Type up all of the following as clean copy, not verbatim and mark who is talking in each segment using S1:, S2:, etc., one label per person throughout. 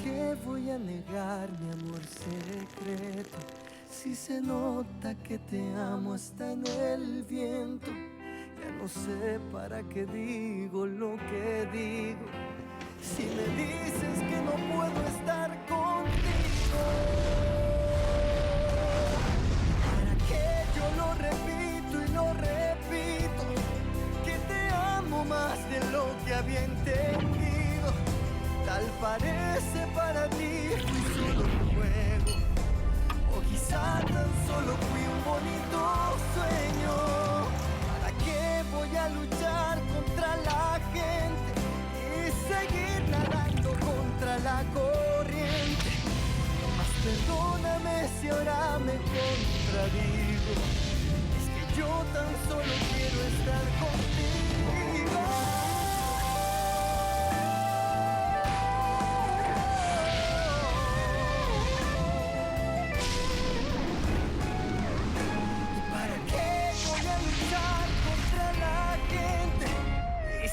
S1: qué voy a negar mi amor secreto? Si se nota que te amo hasta en el viento. Ya no sé para qué digo lo que digo. Si me dices que no puedo estar contigo, ¿para qué yo lo repito y lo repito? Que te amo más de lo que había entendido. Tal parece para ti fui solo un juego, o quizá tan solo fui un bonito sueño. ¿Para qué voy a luchar contra la gente y seguir nadando contra la corriente? Más perdóname si ahora me contradigo. Es que yo tan solo quiero estar contigo.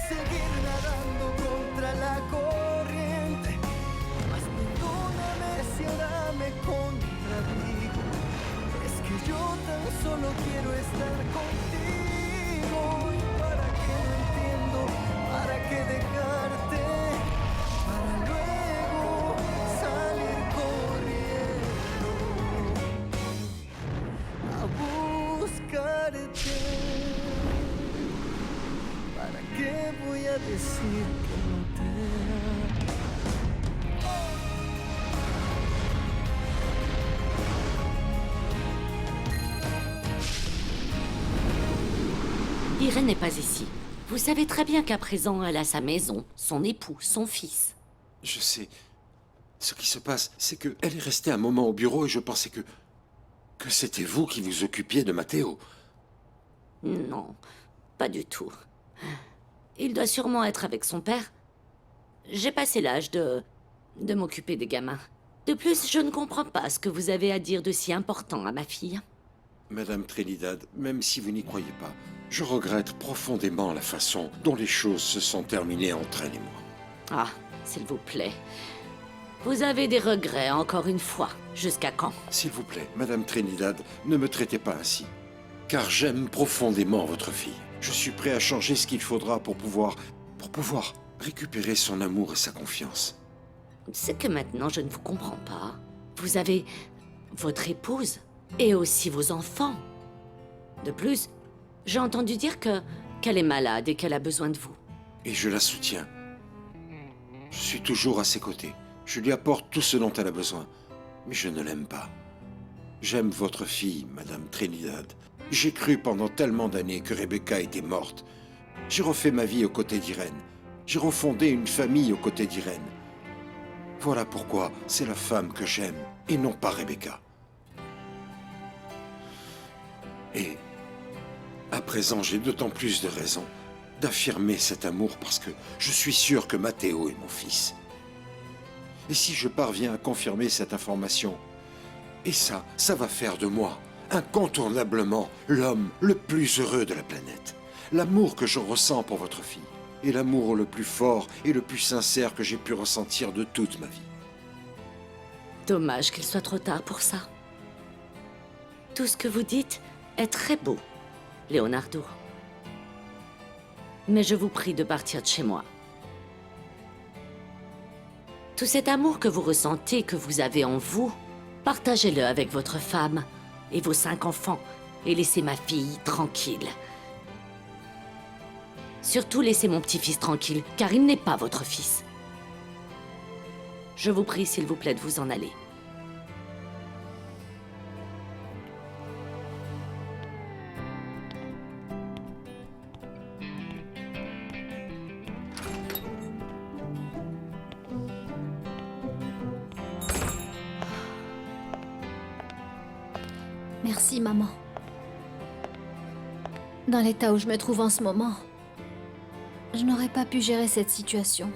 S1: Seguir nadando contra la corriente. Mas perdóname si ahora me contradigo. Es que yo tan solo quiero estar contigo. ¿Y para qué no entiendo? ¿Para qué dejarte? Para luego salir corriendo a buscarte. ¿Para qué voy a decir que no te amo?
S2: Irène n'est pas ici. Vous savez très bien qu'à présent, elle a sa maison, son époux, son fils.
S3: Je sais. Ce qui se passe, c'est que elle est restée un moment au bureau et je pensais que c'était vous qui vous occupiez de Matteo.
S2: Non, pas du tout. Il doit sûrement être avec son père. J'ai passé l'âge de m'occuper des gamins. De plus, je ne comprends pas ce que vous avez à dire de si important à ma fille.
S3: Madame Trinidad, même si vous n'y croyez pas, je regrette profondément la façon dont les choses se sont terminées entre elle et moi.
S2: Ah, s'il vous plaît. Vous avez des regrets, encore une fois. Jusqu'à quand?
S3: S'il vous plaît, Madame Trinidad, ne me traitez pas ainsi. Car j'aime profondément votre fille. Je suis prêt à changer ce qu'il faudra pour pouvoir récupérer son amour et sa confiance.
S2: C'est que maintenant, je ne vous comprends pas. Vous avez votre épouse et aussi vos enfants. De plus, j'ai entendu dire qu'elle est malade et qu'elle a besoin de vous.
S3: Et je la soutiens. Je suis toujours à ses côtés. Je lui apporte tout ce dont elle a besoin. Mais je ne l'aime pas. J'aime votre fille, Madame Trinidad. J'ai cru pendant tellement d'années que Rebecca était morte. J'ai refait ma vie aux côtés d'Irène. J'ai refondé une famille aux côtés d'Irène. Voilà pourquoi c'est la femme que j'aime, et non pas Rebecca. Et à présent, j'ai d'autant plus de raisons d'affirmer cet amour parce que je suis sûr que Matteo est mon fils. Et si je parviens à confirmer cette information, et ça va faire de moi incontournablement l'homme le plus heureux de la planète. L'amour que je ressens pour votre fille est l'amour le plus fort et le plus sincère que j'ai pu ressentir de toute ma vie.
S2: Dommage qu'il soit trop tard pour ça. Tout ce que vous dites est très beau, Leonardo. Mais je vous prie de partir de chez moi. Tout cet amour que vous ressentez, que vous avez en vous, partagez-le avec votre femme et vos 5 enfants, et laissez ma fille tranquille. Surtout laissez mon petit-fils tranquille, car il n'est pas votre fils. Je vous prie, s'il vous plaît, de vous en aller.
S4: Merci, maman. Dans l'état où je me trouve en ce moment, je n'aurais pas pu gérer cette situation.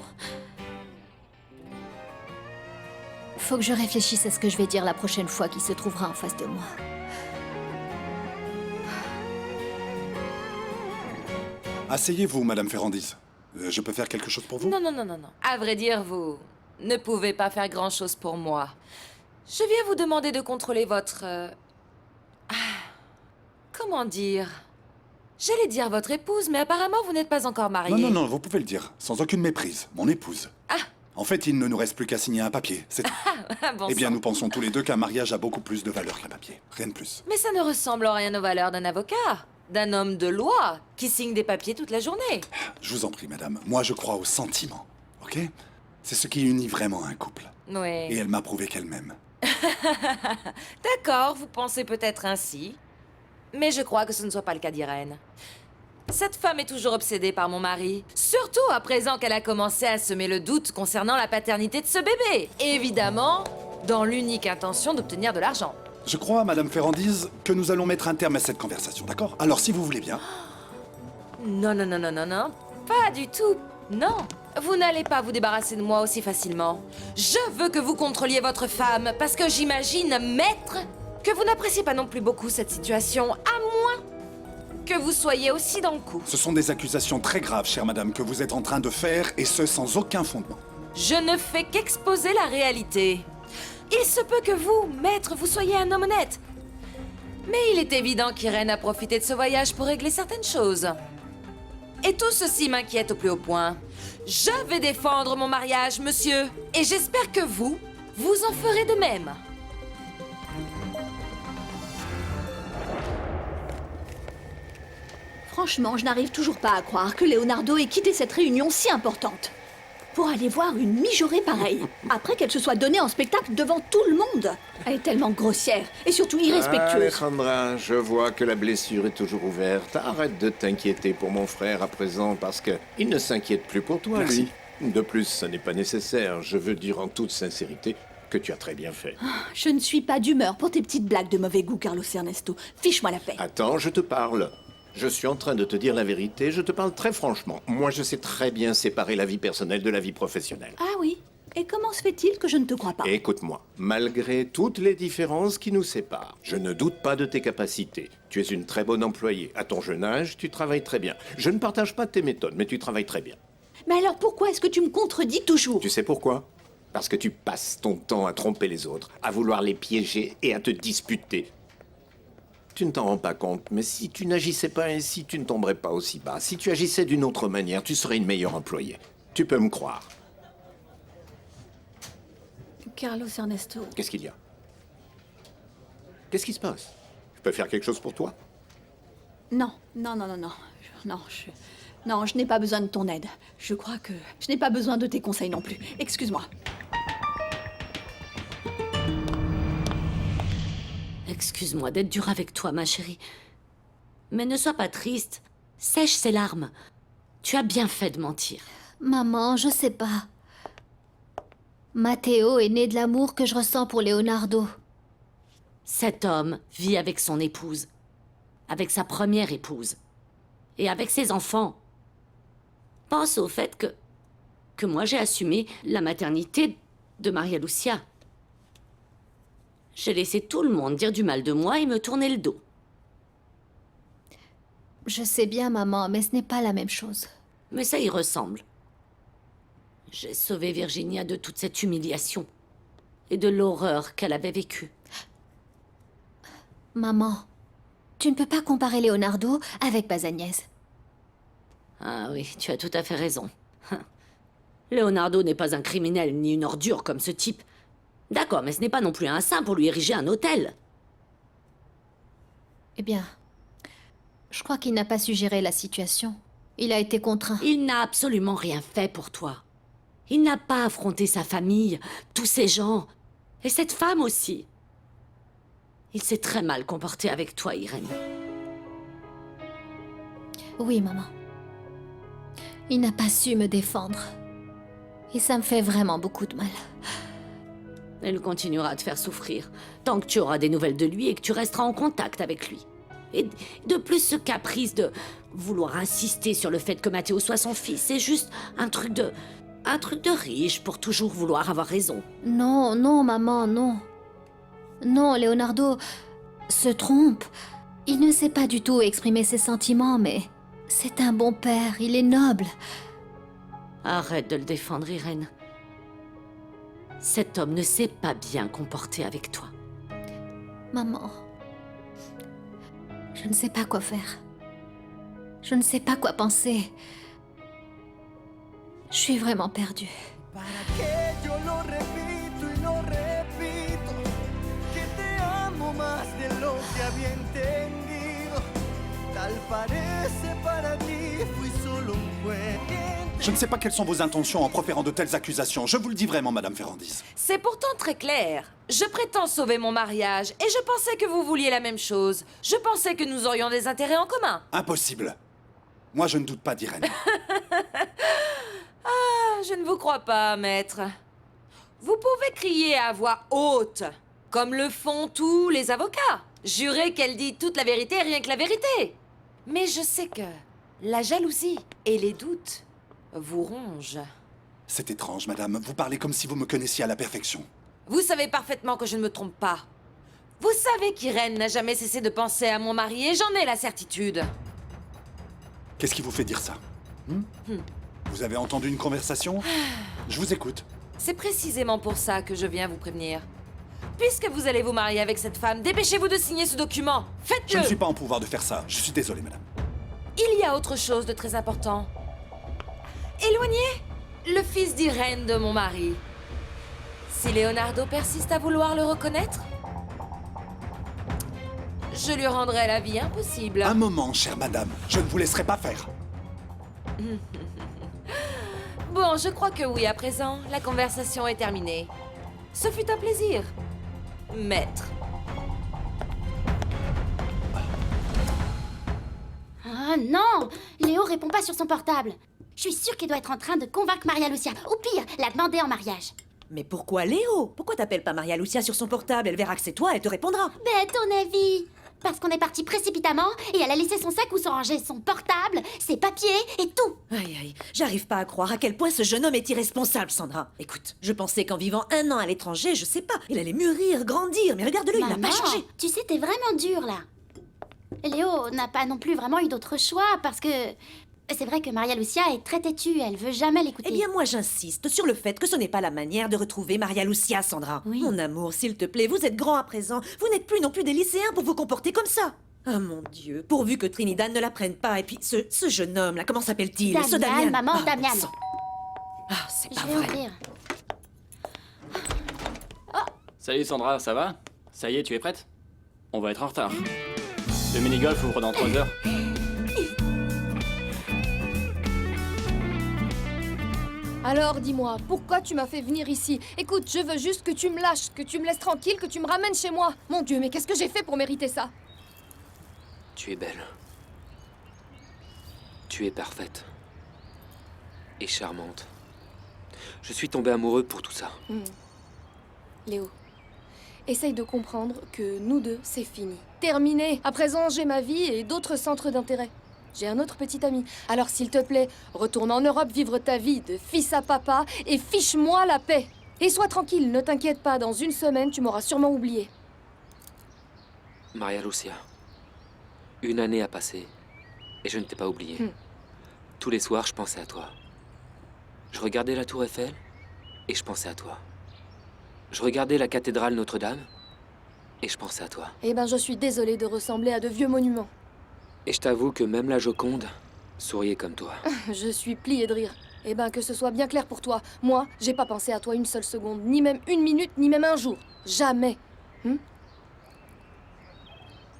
S4: Faut que je réfléchisse à ce que je vais dire la prochaine fois qu'il se trouvera en face de moi.
S5: Asseyez-vous, Madame Ferrandis. Je peux faire quelque chose pour vous?
S6: Non. À vrai dire, vous
S5: ne pouvez pas faire grand-chose pour moi. Je viens vous demander de contrôler votre... comment dire? J'allais dire votre épouse, mais apparemment vous n'êtes pas encore marié.
S6: Non, non, non, vous pouvez le dire, sans aucune méprise. Mon épouse.
S5: Ah.
S6: En fait, il ne nous reste plus qu'à signer un papier, c'est tout.
S5: Bon
S6: Eh bien,
S5: sang.
S6: nous pensons tous les deux qu'un mariage a beaucoup plus de valeur qu'un papier. Rien de plus.
S5: Mais ça ne ressemble en rien aux valeurs d'un avocat, d'un homme de loi, qui signe des papiers toute la journée.
S6: Je vous en prie, madame. Moi, je crois au sentiment, ok? C'est ce qui unit vraiment un couple. Et
S5: Oui.
S6: elle m'a prouvé qu'elle m'aime.
S5: D'accord, vous pensez peut-être ainsi. Mais je crois que ce ne soit pas le cas d'Irène. Cette femme est toujours obsédée par mon mari. Surtout à présent qu'elle a commencé à semer le doute concernant la paternité de ce bébé. Évidemment, dans l'unique intention d'obtenir de l'argent.
S6: Je crois, madame Ferrandise, que nous allons mettre un terme à cette conversation, d'accord? Alors, si vous voulez bien...
S5: Non, non, non, non, non, non. Pas du tout. Non. Vous n'allez pas vous débarrasser de moi aussi facilement. Je veux que vous contrôliez votre femme, parce que j'imagine, maître, que vous n'appréciez pas non plus beaucoup cette situation, à moins que vous soyez aussi dans le coup.
S6: Ce sont des accusations très graves, chère madame, que vous êtes en train de faire, et ce, sans aucun fondement.
S5: Je ne fais qu'exposer la réalité. Il se peut que vous, maître, vous soyez un homme honnête. Mais il est évident qu'Irène a profité de ce voyage pour régler certaines choses. Et tout ceci m'inquiète au plus haut point. Je vais défendre mon mariage, monsieur, et j'espère que vous en ferez de même.
S7: Franchement, je n'arrive toujours pas à croire que Leonardo ait quitté cette réunion si importante pour aller voir une mijaurée pareille, après qu'elle se soit donnée en spectacle devant tout le monde. Elle est tellement grossière et surtout irrespectueuse.
S8: Alejandra, je vois que la blessure est toujours ouverte. Arrête de t'inquiéter pour mon frère à présent parce que il ne s'inquiète plus pour toi,
S6: Merci.
S8: lui. De plus, ce n'est pas nécessaire. Je veux dire en toute sincérité que tu as très bien fait.
S7: Je ne suis pas d'humeur pour tes petites blagues de mauvais goût, Carlos Ernesto. Fiche-moi la paix.
S8: Attends, je te parle. Je suis en train de te dire la vérité, je te parle très franchement. Moi, je sais très bien séparer la vie personnelle de la vie professionnelle.
S7: Ah oui? Et comment se fait-il que je ne te crois pas?
S8: Écoute-moi, malgré toutes les différences qui nous séparent, je ne doute pas de tes capacités. Tu es une très bonne employée. À ton jeune âge, tu travailles très bien. Je ne partage pas tes méthodes, mais tu travailles très bien.
S7: Mais alors pourquoi est-ce que tu me contredis toujours?
S8: Tu sais pourquoi? Parce que tu passes ton temps à tromper les autres, à vouloir les piéger et à te disputer. Tu ne t'en rends pas compte, mais si tu n'agissais pas ainsi, tu ne tomberais pas aussi bas. Si tu agissais d'une autre manière, tu serais une meilleure employée. Tu peux me croire.
S7: Carlos Ernesto.
S8: Qu'est-ce qu'il y a? Qu'est-ce qui se passe? Je peux faire quelque chose pour toi?
S7: Non, non, non, non, non. Non, je n'ai pas besoin de ton aide. Je crois que je n'ai pas besoin de tes conseils non plus. Excuse-moi.
S2: Excuse-moi d'être dure avec toi, ma chérie. Mais ne sois pas triste. Sèche ces larmes. Tu as bien fait de mentir.
S4: Maman, je sais pas. Matteo est né de l'amour que je ressens pour Leonardo.
S2: Cet homme vit avec son épouse. Avec sa première épouse. Et avec ses enfants. Pense au fait que moi j'ai assumé la maternité de Maria Lucia. J'ai laissé tout le monde dire du mal de moi et me tourner le dos.
S4: Je sais bien, maman, mais ce n'est pas la même chose.
S2: Mais ça y ressemble. J'ai sauvé Virginia de toute cette humiliation et de l'horreur qu'elle avait vécue.
S4: Maman, tu ne peux pas comparer Leonardo avec Bazagnez.
S2: Ah oui, tu as tout à fait raison. Leonardo n'est pas un criminel ni une ordure comme ce type. D'accord, mais ce n'est pas non plus un saint pour lui ériger un hôtel.
S4: Eh bien, je crois qu'il n'a pas su gérer la situation. Il a été contraint.
S2: Il n'a absolument rien fait pour toi. Il n'a pas affronté sa famille, tous ces gens, et cette femme aussi. Il s'est très mal comporté avec toi, Irène.
S4: Oui, maman. Il n'a pas su me défendre. Et ça me fait vraiment beaucoup de mal.
S2: Il continuera de faire souffrir, tant que tu auras des nouvelles de lui et que tu resteras en contact avec lui. Et de plus, ce caprice de vouloir insister sur le fait que Matteo soit son fils, c'est juste un truc de riche pour toujours vouloir avoir raison.
S4: Non, non, maman, non. Non, Leonardo se trompe. Il ne sait pas du tout exprimer ses sentiments, mais c'est un bon père, il est noble.
S2: Arrête de le défendre, Irène. Cet homme ne s'est pas bien comporté avec toi.
S4: Maman, je ne sais pas quoi faire. Je ne sais pas quoi penser. Je suis vraiment perdue.
S1: Para que yo lo repito y lo repito, que te amo más de lo que había entendido. Tal parece para ti, fui solo un juguete.
S6: Je ne sais pas quelles sont vos intentions en proférant de telles accusations. Je vous le dis vraiment, Madame Ferrandis.
S5: C'est pourtant très clair. Je prétends sauver mon mariage et je pensais que vous vouliez la même chose. Je pensais que nous aurions des intérêts en commun.
S6: Impossible. Moi, je ne doute pas d'Irène.
S5: Je ne vous crois pas, maître. Vous pouvez crier à voix haute, comme le font tous les avocats. Jurer qu'elle dit toute la vérité et rien que la vérité. Mais je sais que la jalousie et les doutes vous rongent.
S6: C'est étrange, Madame. Vous parlez comme si vous me connaissiez à la perfection.
S5: Vous savez parfaitement que je ne me trompe pas. Vous savez qu'Irène n'a jamais cessé de penser à mon mari et j'en ai la certitude.
S6: Qu'est-ce qui vous fait dire ça? Vous avez entendu une conversation? Je vous écoute.
S5: C'est précisément pour ça que je viens vous prévenir. Puisque vous allez vous marier avec cette femme, dépêchez-vous de signer ce document. Faites-le!
S6: Je ne suis pas en pouvoir de faire ça. Je suis désolé, Madame.
S5: Il y a autre chose de très important. Éloignez le fils d'Irène de mon mari. Si Leonardo persiste à vouloir le reconnaître, je lui rendrai la vie impossible.
S6: Un moment, chère Madame. Je ne vous laisserai pas faire.
S5: Bon, je crois que oui, à présent, la conversation est terminée. Ce fut un plaisir, maître.
S9: Ah non! Léo répond pas sur son portable. Je suis sûre qu'il doit être en train de convaincre Maria Lucia. Ou pire, la demander en mariage.
S10: Mais pourquoi Léo? Pourquoi t'appelles pas Maria Lucia sur son portable? Elle verra que c'est toi, elle te répondra.
S9: Ben, à ton avis? Parce qu'on est parti précipitamment et elle a laissé son sac où sont rangés son portable, ses papiers et tout.
S10: Aïe aïe, j'arrive pas à croire à quel point ce jeune homme est irresponsable, Sandra. Écoute, je pensais qu'en vivant 1 an à l'étranger, je sais pas, il allait mûrir, grandir, mais regarde-le, il n'a
S9: Maman,
S10: pas changé.
S9: tu sais, t'es vraiment dur là. Léo n'a pas non plus vraiment eu d'autre choix parce que... C'est vrai que Maria Lucia est très têtue, elle veut jamais l'écouter.
S10: Eh bien, moi, j'insiste sur le fait que ce n'est pas la manière de retrouver Maria Lucia, Sandra.
S9: Oui.
S10: Mon amour, s'il te plaît, vous êtes grand à présent. Vous n'êtes plus non plus des lycéens pour vous comporter comme ça. Ah mon Dieu, pourvu que Trinidad ne la prenne pas. Et puis, ce jeune homme-là, comment s'appelle-t-il? Ce
S9: Damian, maman,
S10: Ah,
S9: Damian.
S10: sang. Ah, c'est
S9: Je
S10: pas
S9: vais
S10: vrai.
S9: ouvrir.
S11: Salut Sandra, ça va? Ça y est, tu es prête? On va être en retard. Le mini-golf ouvre dans 3 heures.
S12: Alors dis-moi, pourquoi tu m'as fait venir ici? Écoute, je veux juste que tu me lâches, que tu me laisses tranquille, que tu me ramènes chez moi. Mon Dieu, mais qu'est-ce que j'ai fait pour mériter ça?
S13: Tu es belle. Tu es parfaite. Et charmante. Je suis tombé amoureux pour tout ça.
S12: Léo, essaye de comprendre que nous deux, c'est fini. Terminé. À présent, j'ai ma vie et d'autres centres d'intérêt. J'ai un autre petit ami. Alors s'il te plaît, retourne en Europe vivre ta vie de fils à papa et fiche-moi la paix. Et sois tranquille, ne t'inquiète pas, dans 1 semaine, tu m'auras sûrement oublié.
S13: Maria Lucia. 1 année a passé et je ne t'ai pas oublié. Tous les soirs, je pensais à toi. Je regardais la tour Eiffel et je pensais à toi. Je regardais la cathédrale Notre-Dame et je pensais à toi.
S12: Eh ben, je suis désolée de ressembler à de vieux monuments.
S13: Et je t'avoue que même la Joconde souriait comme toi.
S12: Je suis pliée de rire. Eh ben, que ce soit bien clair pour toi. Moi, j'ai pas pensé à toi 1 seule seconde, ni même 1 minute, ni même un jour. Jamais.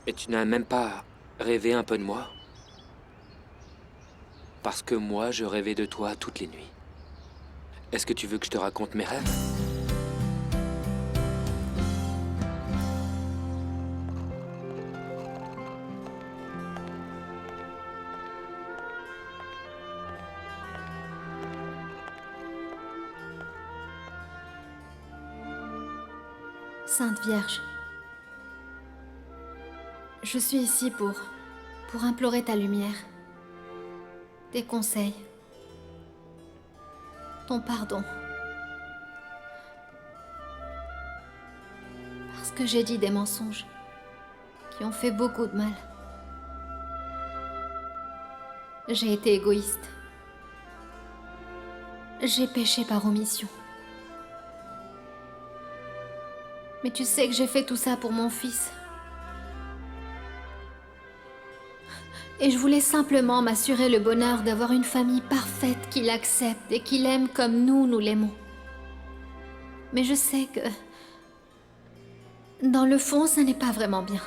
S13: Et tu n'as même pas rêvé un peu de moi? Parce que moi, je rêvais de toi toutes les nuits. Est-ce que tu veux que je te raconte mes rêves?
S4: Sainte Vierge, je suis ici pour implorer ta lumière, tes conseils, ton pardon. Parce que j'ai dit des mensonges qui ont fait beaucoup de mal. J'ai été égoïste. J'ai péché par omission. Mais tu sais que j'ai fait tout ça pour mon fils. Et je voulais simplement m'assurer le bonheur d'avoir une famille parfaite qui l'accepte et qui l'aime comme nous l'aimons. Mais je sais que... dans le fond, ça n'est pas vraiment bien.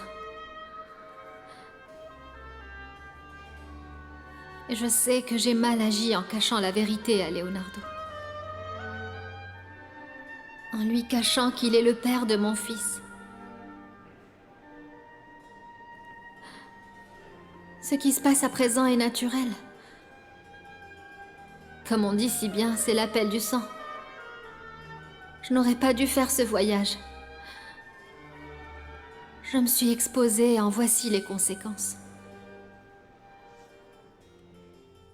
S4: Et je sais que j'ai mal agi en cachant la vérité à Leonardo. En lui cachant qu'il est le père de mon fils. Ce qui se passe à présent est naturel. Comme on dit si bien, c'est l'appel du sang. Je n'aurais pas dû faire ce voyage. Je me suis exposée et en voici les conséquences.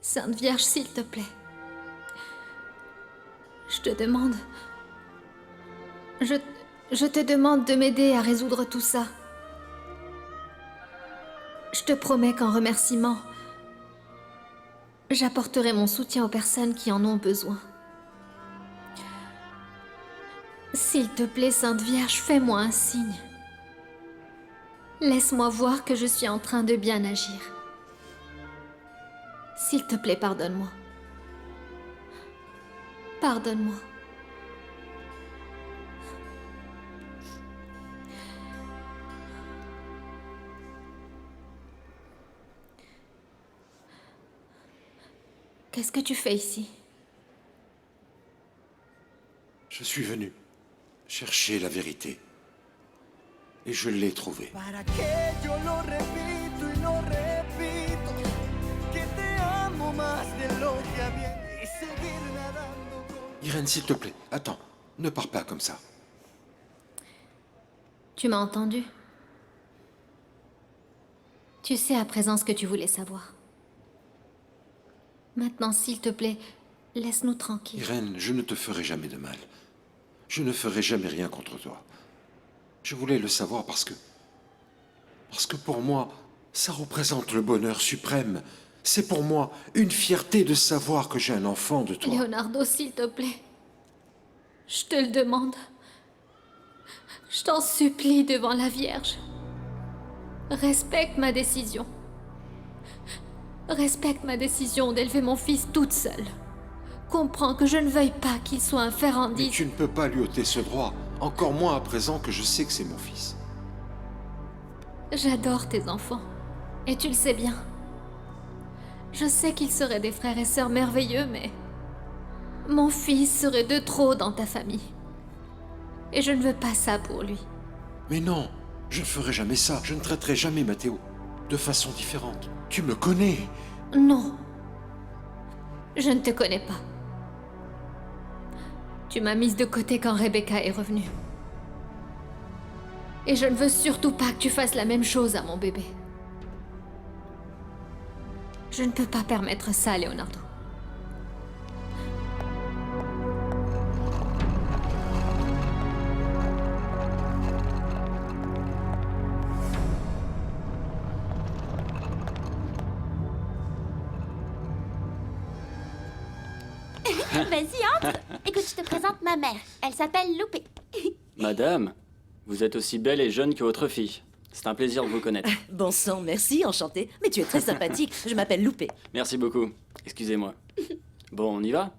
S4: Sainte Vierge, s'il te plaît. Je te demande... Je te demande de m'aider à résoudre tout ça. Je te promets qu'en remerciement, j'apporterai mon soutien aux personnes qui en ont besoin. S'il te plaît, Sainte Vierge, fais-moi un signe. Laisse-moi voir que je suis en train de bien agir. S'il te plaît, pardonne-moi. Pardonne-moi. Qu'est-ce que tu fais ici?
S3: Je suis venu chercher la vérité. Et je l'ai trouvée.
S1: Para que yo lo repito y lo repito, que te amo más de lo que había y seguir nadando con...
S3: Irène, s'il te plaît, attends, ne pars pas comme ça.
S4: Tu m'as entendu? Tu sais à présent ce que tu voulais savoir. Maintenant, s'il te plaît, laisse-nous tranquilles.
S3: Irène, je ne te ferai jamais de mal. Je ne ferai jamais rien contre toi. Je voulais le savoir parce que pour moi, ça représente le bonheur suprême. C'est pour moi une fierté de savoir que j'ai un enfant de toi.
S4: Leonardo, s'il te plaît. Je te le demande. Je t'en supplie devant la Vierge. Respecte ma décision. Respecte ma décision d'élever mon fils toute seule. Comprends que je ne veuille pas qu'il soit un Ferrandis.
S3: Mais tu ne peux pas lui ôter ce droit, encore moins à présent que je sais que c'est mon fils.
S4: J'adore tes enfants, et tu le sais bien. Je sais qu'ils seraient des frères et sœurs merveilleux, mais... mon fils serait de trop dans ta famille. Et je ne veux pas ça pour lui.
S3: Mais non, je ne ferai jamais ça. Je ne traiterai jamais Matteo de façon différente. Tu me connais.
S4: Non. Je ne te connais pas. Tu m'as mise de côté quand Rebecca est revenue. Et je ne veux surtout pas que tu fasses la même chose à mon bébé. Je ne peux pas permettre ça, Leonardo.
S9: Vas-y, entre. Écoute, je te présente ma mère. Elle s'appelle Loupé.
S11: Madame, vous êtes aussi belle et jeune que votre fille. C'est un plaisir de vous connaître.
S10: Bon sang, merci, enchantée. Mais tu es très sympathique. Je m'appelle Loupé.
S11: Merci beaucoup. Excusez-moi. Bon, on y va?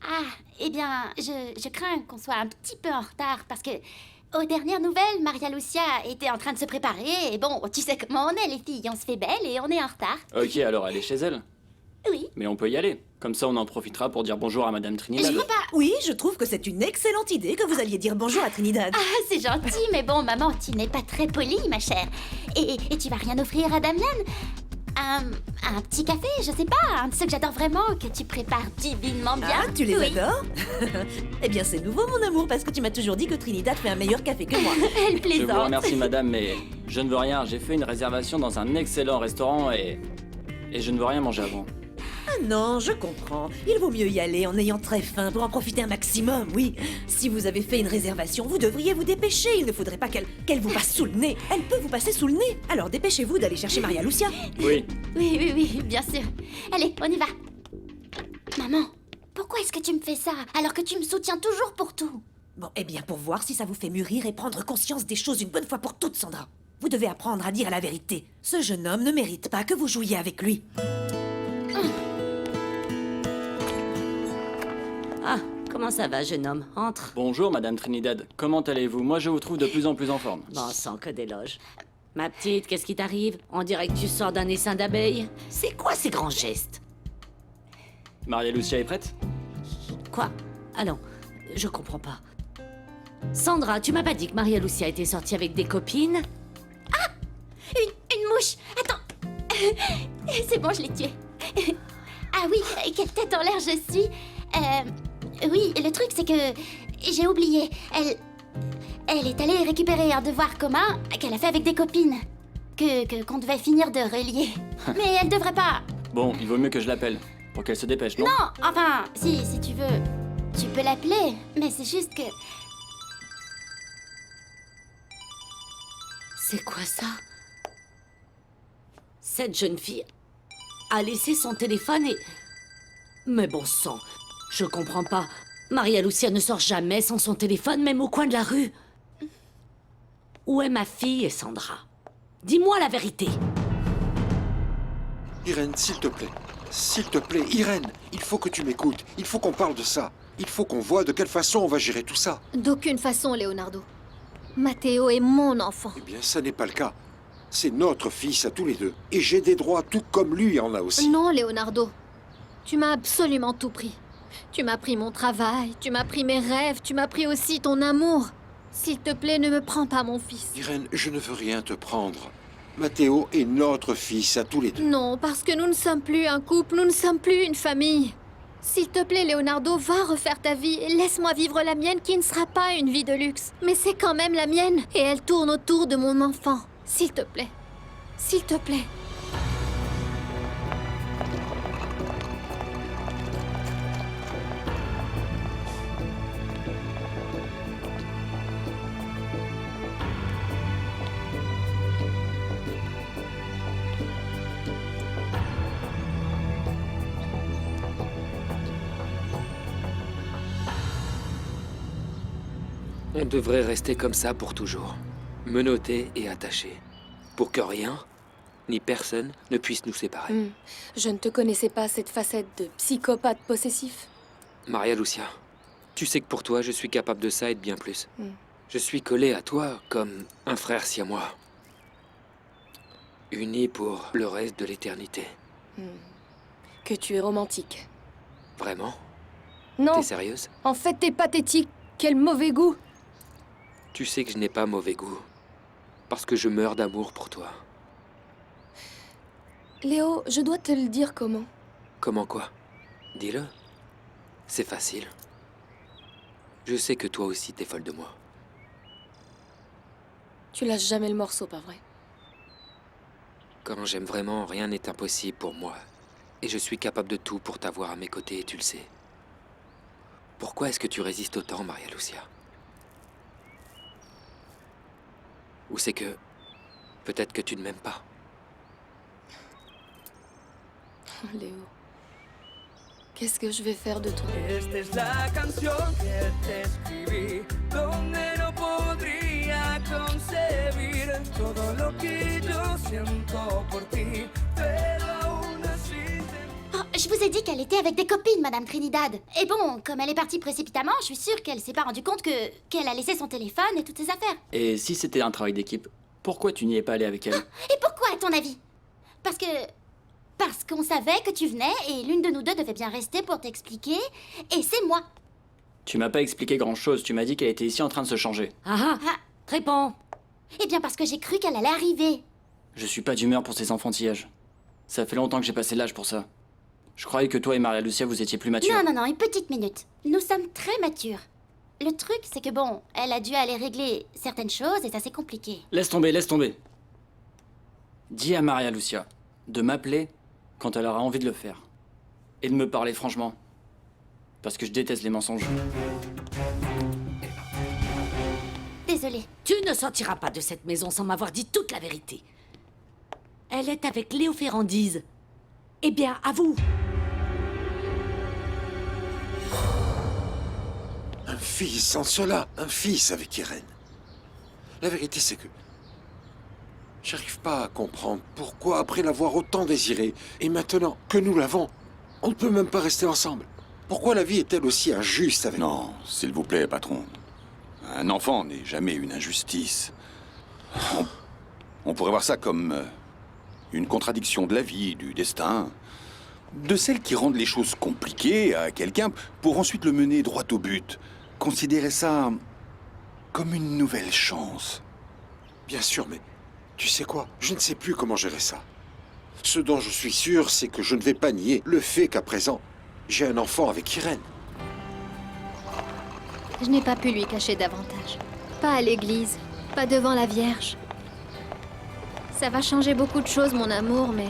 S9: Ah, eh bien, je crains qu'on soit un petit peu en retard parce que, aux dernières nouvelles, Maria Lucia était en train de se préparer et bon, tu sais comment on est, les filles, on se fait belle et on est en retard.
S11: Ok, alors elle est chez elle.
S9: Oui.
S11: Mais on peut y aller. Comme ça, on en profitera pour dire bonjour à Madame Trinidad.
S9: Je veux pas...
S10: Oui, je trouve que c'est une excellente idée que vous alliez dire bonjour à Trinidad.
S9: Ah, c'est gentil, mais bon, maman, tu n'es pas très polie, ma chère. Et tu vas rien offrir à Damian? Un petit café, je sais pas, un de ceux que j'adore vraiment, que tu prépares divinement bien.
S10: Ah, tu les
S9: Oui.
S10: adores? Eh bien, c'est nouveau, mon amour, parce que tu m'as toujours dit que Trinidad fait un meilleur café que moi.
S9: Elle
S11: Je
S9: plaisante.
S11: vous remercie, madame, mais je ne veux rien. J'ai fait une réservation dans un excellent restaurant et je ne veux rien manger avant.
S10: Ah non, je comprends. Il vaut mieux y aller en ayant très faim pour en profiter un maximum, oui. Si vous avez fait une réservation, vous devriez vous dépêcher. Il ne faudrait pas qu'elle vous passe sous le nez. Elle peut vous passer sous le nez. Alors dépêchez-vous d'aller chercher Maria Lucia.
S11: Oui.
S9: Oui, bien sûr. Allez, on y va. Maman, pourquoi est-ce que tu me fais ça alors que tu me soutiens toujours pour tout?
S10: Bon, eh bien, pour voir si ça vous fait mûrir et prendre conscience des choses une bonne fois pour toutes, Sandra. Vous devez apprendre à dire la vérité. Ce jeune homme ne mérite pas que vous jouiez avec lui.
S2: Ah, comment ça va, jeune homme? Entre.
S11: Bonjour, Madame Trinidad. Comment allez-vous? Moi, je vous trouve de plus en plus en forme.
S2: Bon sang, que d'éloges. Ma petite, qu'est-ce qui t'arrive? On dirait que tu sors d'un essaim d'abeilles. C'est quoi ces grands gestes?
S11: Maria Lucia est prête?
S2: Quoi? Ah non, je comprends pas. Sandra, tu m'as pas dit que Maria Lucia était sortie avec des copines?
S9: Ah! Une mouche! Attends! C'est bon, je l'ai tuée. Ah oui, quelle tête en l'air je suis! Oui, le truc c'est que j'ai oublié. Elle est allée récupérer un devoir commun qu'elle a fait avec des copines. Qu'on devait finir de relier. Mais elle devrait pas.
S11: Bon, il vaut mieux que je l'appelle. Pour qu'elle se dépêche, non?
S9: Non, enfin, si tu veux, tu peux l'appeler. Mais c'est juste que...
S2: C'est quoi ça? Cette jeune fille a laissé son téléphone et... Mais bon sang, je comprends pas. Maria Lucia ne sort jamais sans son téléphone, même au coin de la rue. Où est ma fille, Sandra? Dis-moi la vérité.
S3: Irène, s'il te plaît. S'il te plaît, Irène, il faut que tu m'écoutes. Il faut qu'on parle de ça. Il faut qu'on voit de quelle façon on va gérer tout ça.
S4: D'aucune façon, Leonardo. Matteo est mon enfant.
S3: Eh bien, ça n'est pas le cas. C'est notre fils à tous les deux. Et j'ai des droits tout comme lui en a aussi.
S4: Non, Leonardo. Tu m'as absolument tout pris. Tu m'as pris mon travail, tu m'as pris mes rêves, tu m'as pris aussi ton amour. S'il te plaît, ne me prends pas mon fils.
S3: Irène, je ne veux rien te prendre. Matteo est notre fils à tous les deux.
S4: Non, parce que nous ne sommes plus un couple, nous ne sommes plus une famille. S'il te plaît, Leonardo, va refaire ta vie et laisse-moi vivre la mienne qui ne sera pas une vie de luxe. Mais c'est quand même la mienne et elle tourne autour de mon enfant. S'il te plaît. S'il te plaît.
S13: On devrait rester comme ça pour toujours. Menottés et attachés. Pour que rien, ni personne, ne puisse nous séparer.
S12: Je ne te connaissais pas cette facette de psychopathe possessif.
S13: Maria Lucia, tu sais que pour toi, je suis capable de ça et de bien plus. Je suis collé à toi comme un frère siamois. Unis pour le reste de l'éternité.
S12: Que tu es romantique.
S13: Vraiment?
S12: Non.
S13: T'es sérieuse?
S12: En fait, t'es pathétique. Quel mauvais goût.
S13: Tu sais que je n'ai pas mauvais goût. Parce que je meurs d'amour pour toi.
S12: Léo, je dois te le dire comment.
S13: Comment quoi? Dis-le. C'est facile. Je sais que toi aussi t'es folle de moi.
S12: Tu lâches jamais le morceau, pas vrai?
S13: Quand j'aime vraiment, rien n'est impossible pour moi. Et je suis capable de tout pour t'avoir à mes côtés, et tu le sais. Pourquoi est-ce que tu résistes autant, Maria Lucia? Ou c'est que... peut-être que tu ne m'aimes pas.
S12: Léo, qu'est-ce que je vais faire de toi?
S1: Esta es la canción que te escribí, donde no podría concebir todo lo que yo siento por ti, pero aún así te...
S9: Oh, je vous ai dit qu'elle était avec des copines, Madame Trinidad. Et bon, comme elle est partie précipitamment, je suis sûre qu'elle s'est pas rendue compte qu'elle a laissé son téléphone et toutes ses affaires.
S11: Et si c'était un travail d'équipe, pourquoi tu n'y es pas allé avec elle?
S9: Et pourquoi, à ton avis? Parce qu'on savait que tu venais et l'une de nous deux devait bien rester pour t'expliquer. Et c'est moi.
S11: Tu m'as pas expliqué grand-chose, tu m'as dit qu'elle était ici en train de se changer.
S2: Ah, réponds.
S9: Eh bien, parce que j'ai cru qu'elle allait arriver.
S11: Je suis pas d'humeur pour ces enfantillages. Ça fait longtemps que j'ai passé l'âge pour ça. Je croyais que toi et Maria Lucia, vous étiez plus matures.
S9: Non, une petite minute. Nous sommes très matures. Le truc, c'est que bon, elle a dû aller régler certaines choses et ça s'est compliqué.
S11: Laisse tomber, laisse tomber. Dis à Maria Lucia de m'appeler quand elle aura envie de le faire. Et de me parler franchement. Parce que je déteste les mensonges.
S9: Désolée.
S2: Tu ne sortiras pas de cette maison sans m'avoir dit toute la vérité. Elle est avec Léo Ferrandise. Eh bien, à vous.
S3: Un fils, sans cela, un fils avec Irène. La vérité, c'est que j'arrive pas à comprendre pourquoi, après l'avoir autant désiré, et maintenant que nous l'avons, on ne peut même pas rester ensemble. Pourquoi la vie est-elle aussi injuste avec moi?
S14: Non, s'il vous plaît, patron. Un enfant n'est jamais une injustice. On pourrait voir ça comme une contradiction de la vie, du destin. De celles qui rendent les choses compliquées à quelqu'un pour ensuite le mener droit au but. Considérez ça comme une nouvelle chance.
S3: Bien sûr, mais tu sais quoi? Je ne sais plus comment gérer ça. Ce dont je suis sûr, c'est que je ne vais pas nier le fait qu'à présent, j'ai un enfant avec Irène.
S4: Je n'ai pas pu lui cacher davantage. Pas à l'église, pas devant la Vierge. Ça va changer beaucoup de choses, mon amour, mais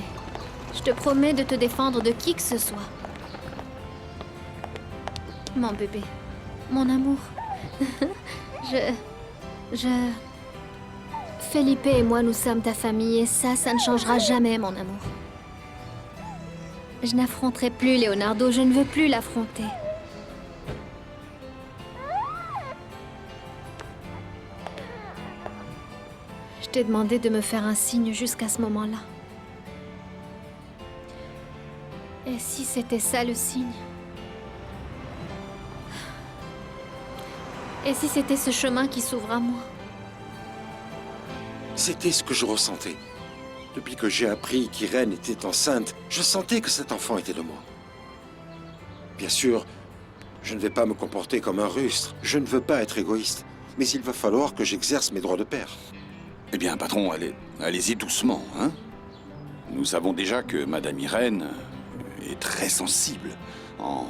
S4: je te promets de te défendre de qui que ce soit. Mon bébé, mon amour. Felipe et moi, nous sommes ta famille, et ça ne changera jamais, mon amour. Je n'affronterai plus Leonardo, je ne veux plus l'affronter. Je t'ai demandé de me faire un signe jusqu'à ce moment-là. Et si c'était ça le signe? Et si c'était ce chemin qui s'ouvre à moi?
S3: C'était ce que je ressentais. Depuis que j'ai appris qu'Irène était enceinte, je sentais que cet enfant était de moi. Bien sûr, je ne vais pas me comporter comme un rustre. Je ne veux pas être égoïste. Mais il va falloir que j'exerce mes droits de père.
S14: Eh bien, patron, allez-y doucement, hein? Nous savons déjà que Madame Irène est très sensible. En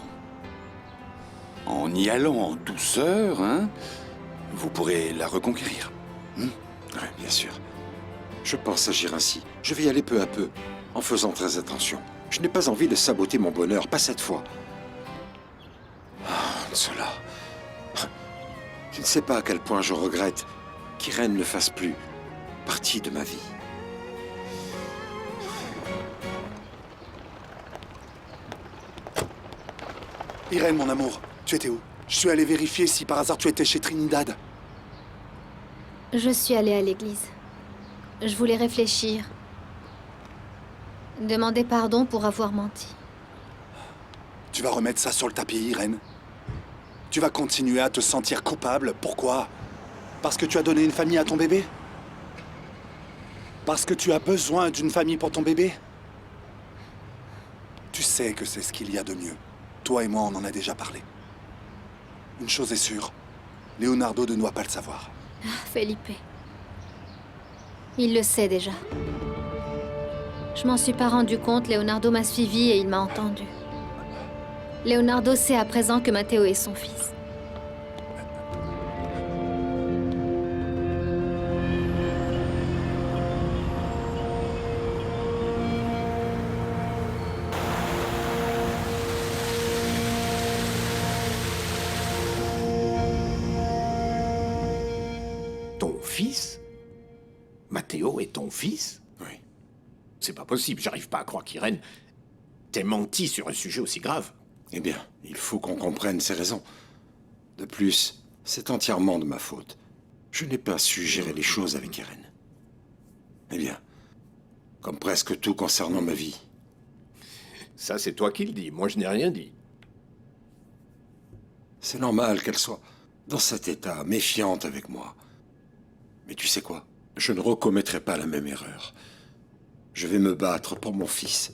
S14: y allant en douceur, hein, vous pourrez la reconquérir.
S3: Oui, bien sûr. Je pense agir ainsi. Je vais y aller peu à peu, en faisant très attention. Je n'ai pas envie de saboter mon bonheur, pas cette fois. Ah, cela... Tu ne sais pas à quel point je regrette qu'Irène ne fasse plus partie de ma vie.
S6: Irène, mon amour, tu étais où? Je suis allé vérifier si par hasard tu étais chez Trinidad.
S4: Je suis allée à l'église. Je voulais réfléchir. Demander pardon pour avoir menti.
S6: Tu vas remettre ça sur le tapis, Irène. Tu vas continuer à te sentir coupable. Pourquoi? Parce que tu as donné une famille à ton bébé? Parce que tu as besoin d'une famille pour ton bébé? Tu sais que c'est ce qu'il y a de mieux. Toi et moi, on en a déjà parlé. Une chose est sûre, Leonardo ne doit pas le savoir.
S4: Ah, Felipe. Il le sait déjà. Je m'en suis pas rendu compte, Leonardo m'a suivi et il m'a entendu. Leonardo sait à présent que Matteo est son fils.
S8: Ton fils? Matteo est ton fils?
S3: Oui.
S8: C'est pas possible, j'arrive pas à croire qu'Irène t'ait menti sur un sujet aussi grave.
S3: Eh bien, il faut qu'on comprenne ses raisons. De plus, c'est entièrement de ma faute. Je n'ai pas su gérer les choses avec Irène. Eh bien, comme presque tout concernant ma vie.
S8: Ça, c'est toi qui le dis, moi je n'ai rien dit.
S3: C'est normal qu'elle soit dans cet état, méfiante avec moi. Mais tu sais quoi? Je ne recommettrai pas la même erreur. Je vais me battre pour mon fils.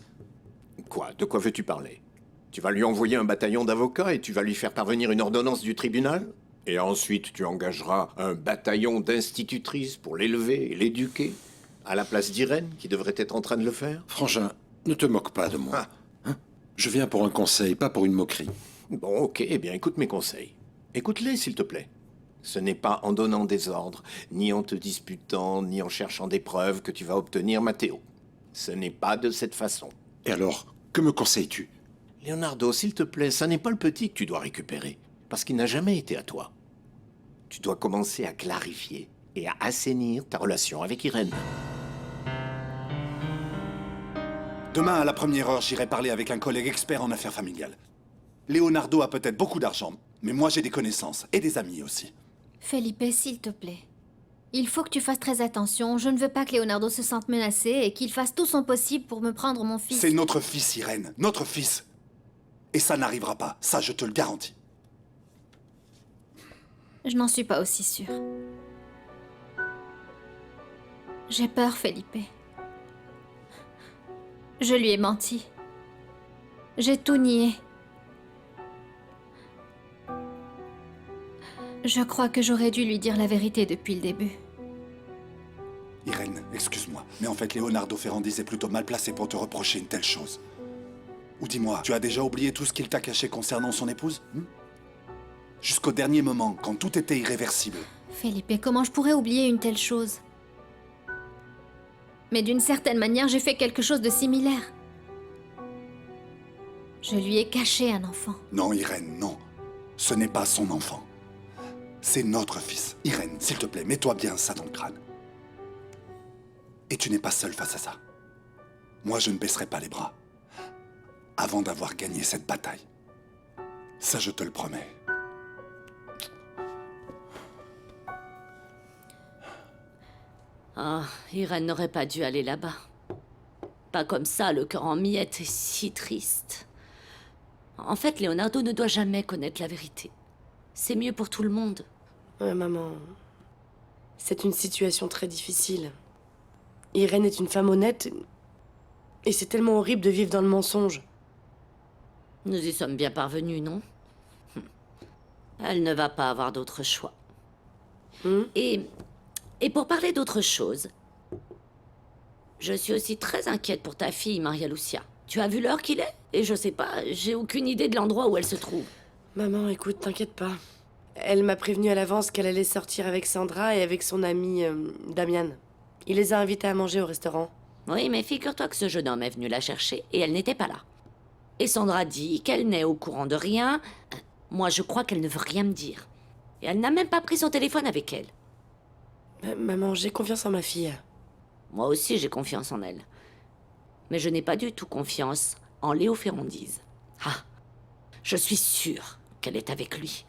S8: Quoi? De quoi veux-tu parler? Tu vas lui envoyer un bataillon d'avocats et tu vas lui faire parvenir une ordonnance du tribunal? Et ensuite, tu engageras un bataillon d'institutrices pour l'élever et l'éduquer? À la place d'Irène, qui devrait être en train de le faire?
S3: Frangin, ne te moque pas de moi. Hein? Je viens pour un conseil, pas pour une moquerie.
S8: Bon, ok, eh bien écoute mes conseils. Écoute-les, s'il te plaît. Ce n'est pas en donnant des ordres, ni en te disputant, ni en cherchant des preuves que tu vas obtenir Matteo. Ce n'est pas de cette façon.
S3: Et alors, que me conseilles-tu?
S8: Leonardo, s'il te plaît, ça n'est pas le petit que tu dois récupérer, parce qu'il n'a jamais été à toi. Tu dois commencer à clarifier et à assainir ta relation avec Irène.
S6: Demain, à la première heure, j'irai parler avec un collègue expert en affaires familiales. Leonardo a peut-être beaucoup d'argent, Mais moi, j'ai des connaissances et des amis aussi.
S4: Felipe, s'il te plaît. Il faut que tu fasses très attention. Je ne veux pas que Leonardo se sente menacé et qu'il fasse tout son possible pour me prendre mon fils.
S6: C'est notre fils, Irène. Notre fils. Et ça n'arrivera pas. Ça, je te le garantis.
S4: Je n'en suis pas aussi sûre. J'ai peur, Felipe. Je lui ai menti. J'ai tout nié. Je crois que j'aurais dû lui dire la vérité depuis le début.
S6: Irène, excuse-moi, mais en fait, Leonardo Ferrandis est plutôt mal placé pour te reprocher une telle chose. Ou dis-moi, tu as déjà oublié tout ce qu'il t'a caché concernant son épouse Jusqu'au dernier moment, quand tout était irréversible.
S4: Felipe, comment je pourrais oublier une telle chose? Mais d'une certaine manière, j'ai fait quelque chose de similaire. Je lui ai caché un enfant.
S6: Non, Irène, non. Ce n'est pas son enfant. C'est notre fils. Irène, s'il te plaît, mets-toi bien ça dans le crâne. Et tu n'es pas seule face à ça. Moi, je ne baisserai pas les bras avant d'avoir gagné cette bataille. Ça, je te le promets.
S2: Ah, Irène n'aurait pas dû aller là-bas. Pas comme ça, le cœur en miettes et si triste. En fait, Leonardo ne doit jamais connaître la vérité. C'est mieux pour tout le monde.
S15: Ouais, maman. C'est une situation très difficile. Irène est une femme honnête. Et c'est tellement horrible de vivre dans le mensonge.
S2: Nous y sommes bien parvenus, non? Elle ne va pas avoir d'autre choix. Et pour parler d'autre chose, je suis aussi très inquiète pour ta fille, Maria Lucia. Tu as vu l'heure qu'il est? Et je sais pas, j'ai aucune idée de l'endroit où elle se trouve.
S15: Maman, écoute, t'inquiète pas. Elle m'a prévenu à l'avance qu'elle allait sortir avec Sandra et avec son ami Damian. Il les a invités à manger au restaurant.
S2: Oui, mais figure-toi que ce jeune homme est venu la chercher et elle n'était pas là. Et Sandra dit qu'elle n'est au courant de rien. Moi, je crois qu'elle ne veut rien me dire. Et elle n'a même pas pris son téléphone avec elle.
S15: Maman, j'ai confiance en ma fille.
S2: Moi aussi, j'ai confiance en elle. Mais je n'ai pas du tout confiance en Léo Ferrandis. Ah, je suis sûre qu'elle est avec lui.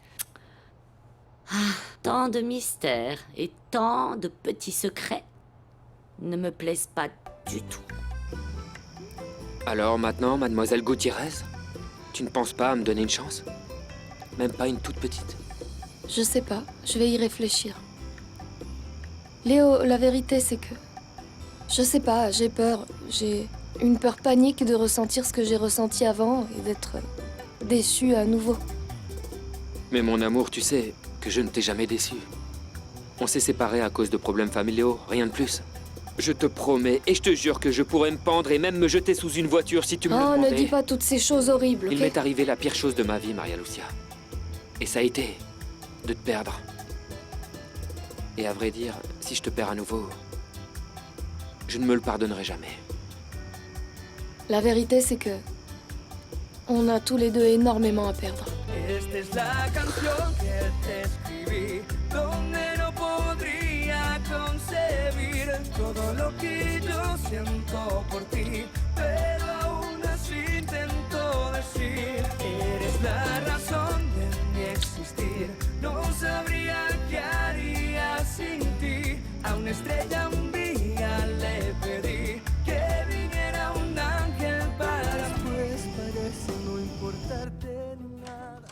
S2: Ah, tant de mystères et tant de petits secrets ne me plaisent pas du tout.
S13: Alors maintenant, mademoiselle Gutiérrez, tu ne penses pas à me donner une chance? Même pas une toute petite?
S12: Je sais pas, je vais y réfléchir. Léo, la vérité c'est que... Je sais pas, j'ai peur. J'ai une peur panique de ressentir ce que j'ai ressenti avant et d'être déçue à nouveau.
S13: Mais mon amour, tu sais que je ne t'ai jamais déçu. On s'est séparés à cause de problèmes familiaux, rien de plus. Je te promets et je te jure que je pourrais me pendre et même me jeter sous une voiture si tu me le demandais.
S12: Oh, ne dis pas toutes ces choses horribles,
S13: Il
S12: ok?
S13: m'est arrivé la pire chose de ma vie, Maria Lucia. Et ça a été de te perdre. Et à vrai dire, si je te perds à nouveau, je ne me le pardonnerai jamais.
S12: La vérité c'est que... On a tous les deux énormément à perdre.
S1: Esta es la canción que te escribí, donde no podría concebir todo lo que yo siento por ti, pero aún así intento decir, eres la razón de mi existir, no sabría qué haría sin ti, a una estrella un día le pedí que viniera un ángel para pues parece no importarte nada.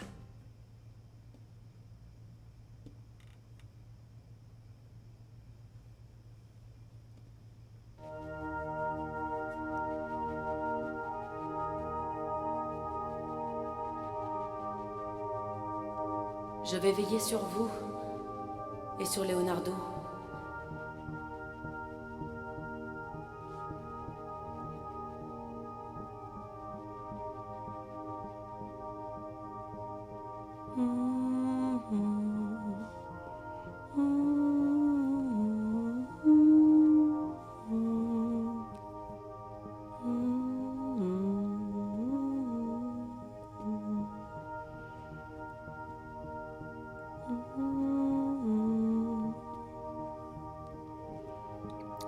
S10: Je vais veiller sur vous et sur Leonardo.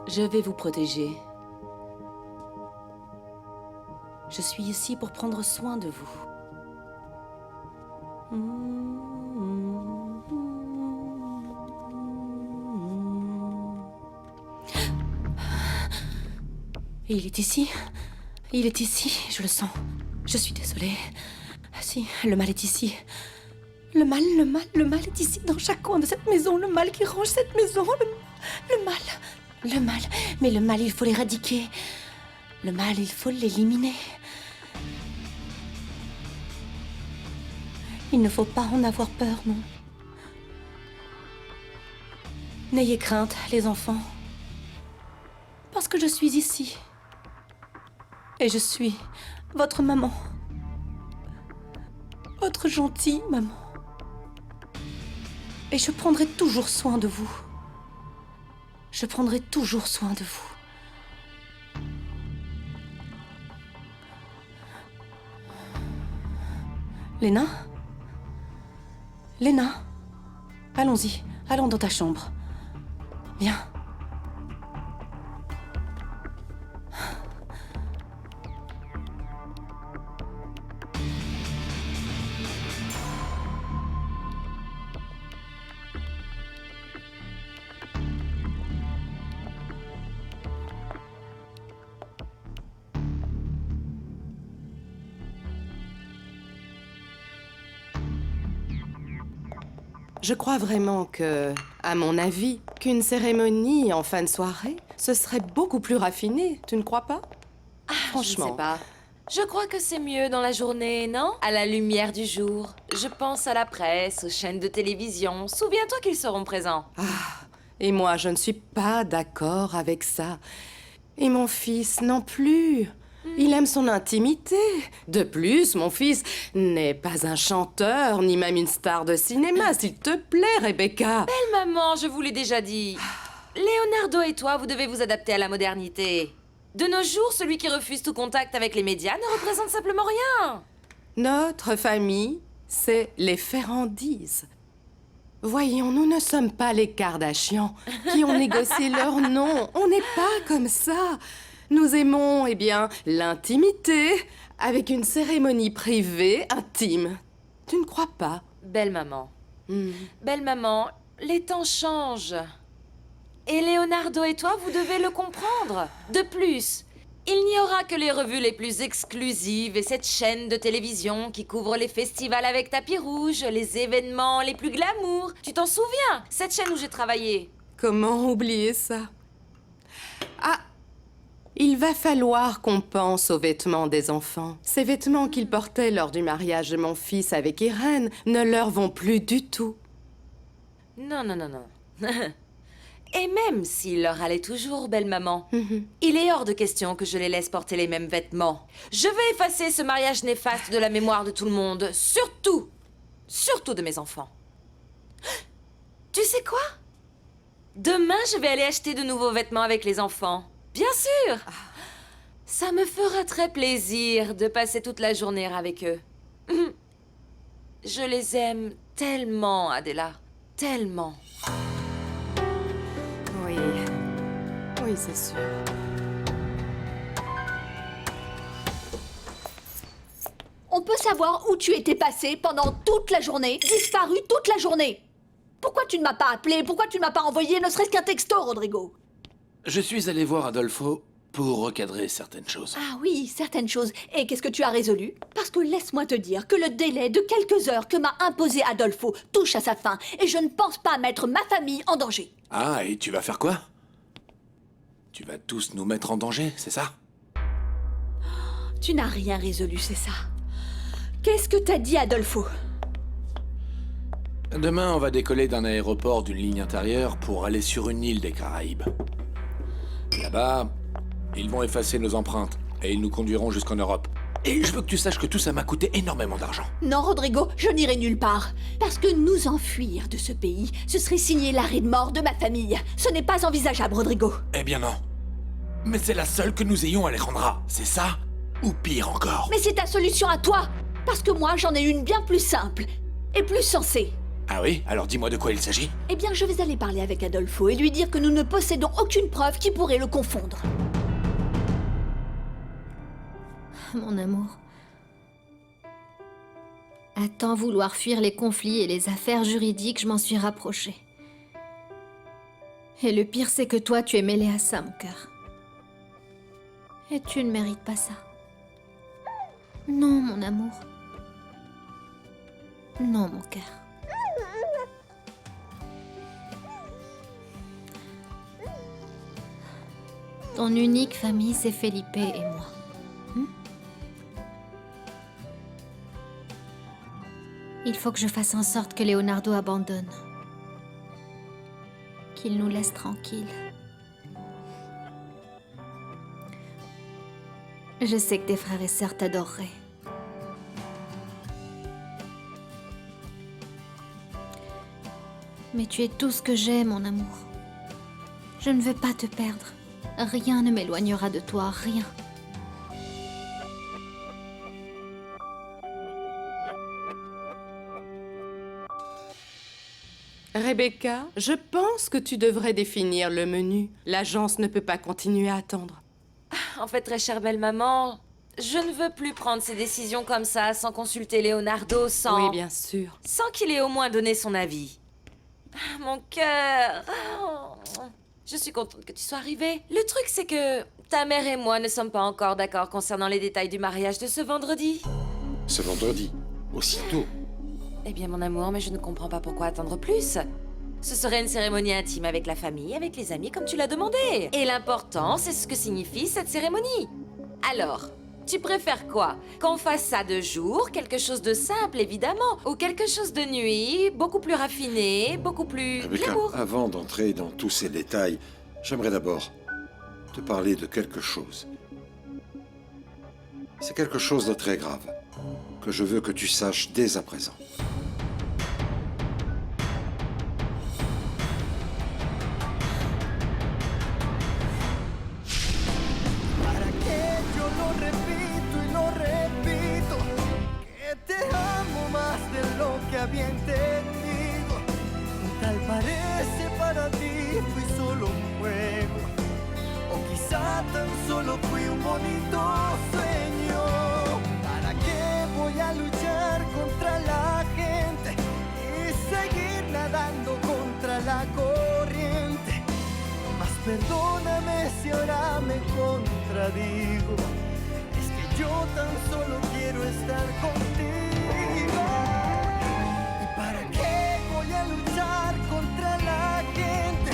S10: Je vais vous protéger. Je suis ici pour prendre soin de vous.
S15: Et il est ici. Il est ici, je le sens. Je suis désolée. Si, le mal est ici. Le mal est ici, dans chaque coin de cette maison. Le mal qui ronge cette maison. Le mal. Mais le mal, il faut l'éradiquer. Le mal, il faut l'éliminer. Il ne faut pas en avoir peur, non. N'ayez crainte, les enfants. Parce que je suis ici. Et je suis votre maman. Votre gentille maman. Et je prendrai toujours soin de vous. Je prendrai toujours soin de vous. Léna? Léna? Allons-y, allons dans ta chambre. Viens. Je crois vraiment que, à mon avis, qu'une cérémonie en fin de soirée, ce serait beaucoup plus raffiné, tu ne crois pas? Franchement.
S5: Je sais pas. Je crois que c'est mieux dans la journée, non? À la lumière du jour. Je pense à la presse, aux chaînes de télévision. Souviens-toi qu'ils seront présents.
S15: Et moi, je ne suis pas d'accord avec ça. Et mon fils non plus. Il aime son intimité. De plus, mon fils n'est pas un chanteur, ni même une star de cinéma, s'il te plaît, Rebecca.
S5: Belle maman, je vous l'ai déjà dit. Leonardo et toi, vous devez vous adapter à la modernité. De nos jours, celui qui refuse tout contact avec les médias ne représente simplement rien.
S15: Notre famille, c'est les Ferrandises. Voyons, nous ne sommes pas les Kardashians qui ont négocié leur nom. On n'est pas comme ça. Nous aimons, eh bien, l'intimité, avec une cérémonie privée, intime. Tu ne crois pas?
S5: Belle maman. Belle maman, les temps changent. Et Leonardo et toi, vous devez le comprendre. De plus, il n'y aura que les revues les plus exclusives et cette chaîne de télévision qui couvre les festivals avec tapis rouge, les événements les plus glamour. Tu t'en souviens? Cette chaîne où j'ai travaillé.
S15: Comment oublier ça? Ah! Il va falloir qu'on pense aux vêtements des enfants. Ces vêtements qu'ils portaient lors du mariage de mon fils avec Irène ne leur vont plus du tout.
S5: Non. Et même s'il leur allait toujours, belle maman, il est hors de question que je les laisse porter les mêmes vêtements. Je vais effacer ce mariage néfaste de la mémoire de tout le monde, surtout de mes enfants. Tu sais quoi? Demain, je vais aller acheter de nouveaux vêtements avec les enfants. Bien sûr! Ça me fera très plaisir de passer toute la journée avec eux. Je les aime tellement, Adela. Tellement.
S15: Oui, c'est sûr.
S7: On peut savoir où tu étais passé pendant toute la journée, disparu toute la journée. Pourquoi tu ne m'as pas appelé? Pourquoi tu ne m'as pas envoyé ne serait-ce qu'un texto, Rodrigo?
S16: Je suis allé voir Adolfo pour recadrer certaines choses.
S7: Ah oui, certaines choses. Et qu'est-ce que tu as résolu? Parce que laisse-moi te dire que le délai de quelques heures que m'a imposé Adolfo touche à sa fin, et je ne pense pas mettre ma famille en danger.
S16: Ah, et tu vas faire quoi? Tu vas tous nous mettre en danger, c'est ça?
S7: Tu n'as rien résolu, c'est ça. Qu'est-ce que t'as dit, Adolfo?
S16: Demain, on va décoller d'un aéroport d'une ligne intérieure pour aller sur une île des Caraïbes. Là-bas, ils vont effacer nos empreintes et ils nous conduiront jusqu'en Europe. Et je veux que tu saches que tout ça m'a coûté énormément d'argent.
S7: Non, Rodrigo, je n'irai nulle part. Parce que nous enfuir de ce pays, ce serait signer l'arrêt de mort de ma famille. Ce n'est pas envisageable, Rodrigo.
S16: Eh bien non. Mais c'est la seule que nous ayons, Alejandra. C'est ça? Ou pire encore?
S7: Mais c'est ta solution à toi. Parce que moi, j'en ai une bien plus simple et plus sensée.
S16: Ah oui? Alors dis-moi de quoi il s'agit.
S7: Eh bien, je vais aller parler avec Adolfo et lui dire que nous ne possédons aucune preuve qui pourrait le confondre.
S4: Mon amour. À tant vouloir fuir les conflits et les affaires juridiques, je m'en suis rapprochée. Et le pire, c'est que toi, tu es mêlé à ça, mon cœur. Et tu ne mérites pas ça. Non, mon amour. Non, mon cœur. Ton unique famille, c'est Felipe et moi. Il faut que je fasse en sorte que Leonardo abandonne. Qu'il nous laisse tranquilles. Je sais que tes frères et sœurs t'adoreraient. Mais tu es tout ce que j'ai, mon amour. Je ne veux pas te perdre. Rien ne m'éloignera de toi, rien.
S15: Rebecca, je pense que tu devrais définir le menu. L'agence ne peut pas continuer à attendre.
S5: En fait, très chère belle maman, je ne veux plus prendre ces décisions comme ça, sans consulter Leonardo, sans...
S15: Oui, bien sûr.
S5: Sans qu'il ait au moins donné son avis. Mon cœur... Je suis contente que tu sois arrivée. Le truc, c'est que ta mère et moi ne sommes pas encore d'accord concernant les détails du mariage de ce vendredi.
S3: Ce vendredi, aussitôt.
S5: Eh bien, mon amour, mais je ne comprends pas pourquoi attendre plus. Ce serait une cérémonie intime avec la famille, avec les amis, comme tu l'as demandé. Et l'important, c'est ce que signifie cette cérémonie. Alors, tu préfères quoi? Qu'on fasse ça de jour, quelque chose de simple, évidemment, ou quelque chose de nuit, beaucoup plus raffiné, beaucoup plus
S3: Rebecca,
S5: glamour?
S3: avant d'entrer dans tous ces détails, j'aimerais d'abord te parler de quelque chose. C'est quelque chose de très grave, que je veux que tu saches dès à présent.
S1: ¿Para qué yo lo repito y lo repito? Que te amo más de lo que había entendido. Tal parece para ti fui solo un juego, o quizá tan solo fui un bonito sueño. ¿Para qué voy a luchar contra la gente y seguir nadando contra la corriente? Mas perdóname si ahora me contradigo. Es que yo tan solo quiero estar contigo. ¿Y para qué voy a luchar contra la gente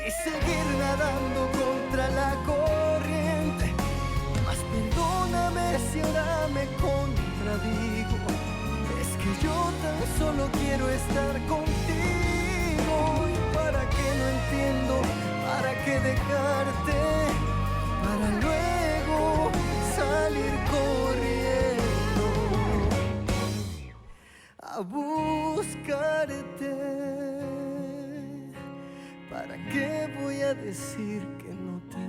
S1: y seguir nadando contra la corriente? Mas perdóname si ahora me contradigo. Es que yo tan solo quiero estar contigo. ¿Y para qué no entiendo? ¿Para qué dejarte? Para luego salir corriendo a buscarte. ¿Para qué voy a decir que no te